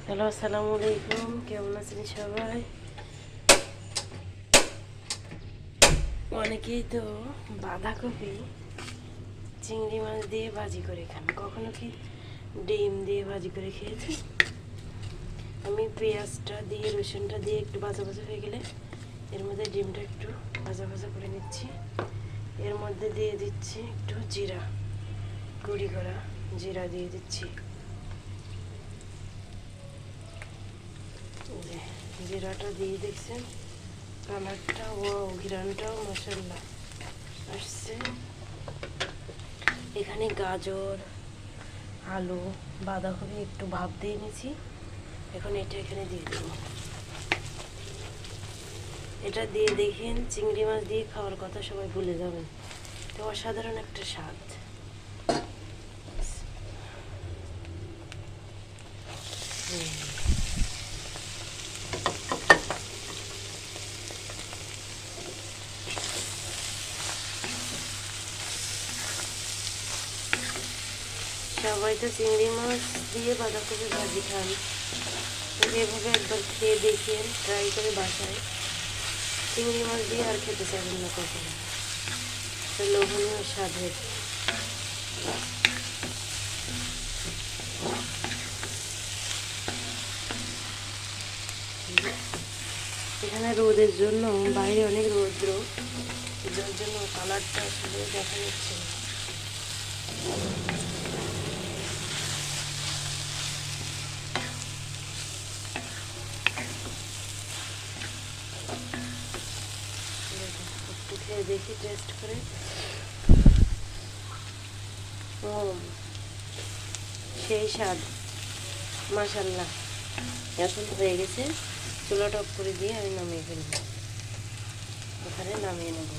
Hello, আসসালামু আলাইকুম। কেমন আছেন সবাই? অনেকেই তো বাঁধাকপি চিংড়ি মাছ দিয়ে ভাজি করে খান, কখনো কি ডিম দিয়ে ভাজি করে খেয়েছি? আমি পেঁয়াজটা দিয়ে রসুনটা দিয়ে একটু ভাজা ভাজা হয়ে গেলে এর মধ্যে ডিমটা একটু ভাজা ভাজা করে নিচ্ছি। এর মধ্যে দিয়ে দিচ্ছি একটু জিরা, গুঁড়ি করা জিরা দিয়ে দিচ্ছি। জিরাটা দিয়ে দেখছেন কালারটা ও ঘিরানটাও মাশাআল্লাহ আসছে। এখানে গাজর, আলু, বাঁধাকপি একটু ভাপ দিয়ে নিয়েছি। এখন এটা এখানে দিয়ে দেব। এটা দিয়ে দেখেন চিংড়ি মাছ দিয়ে খাওয়ার কথা সবাই ভুলে যাবেন। তো অসাধারণ একটা স্বাদ। সবাই তো চিংড়ি মাছ দিয়ে বাঁধাকপি ভাজি খান, এভাবে একবার খেয়ে দেখেন, ট্রাই করে বাসায়। চিংড়ি মাছ দিয়ে আর খেতে চাইবেন না কখনো। লোভনীয় স্বাদের। এখানে রোদের জন্য বাইরে অনেক রৌদ্র, যার জন্য কালারটা আসলে দেখা যাচ্ছে না। একটু খেয়ে দেখি, টেস্ট করে। সেই স্বাদ, মাশাআল্লাহ। এখন হয়ে গেছে, চুলাটা অফ করে দিয়ে আমি নামিয়ে ফেলবো। এখানে নামিয়ে নেব।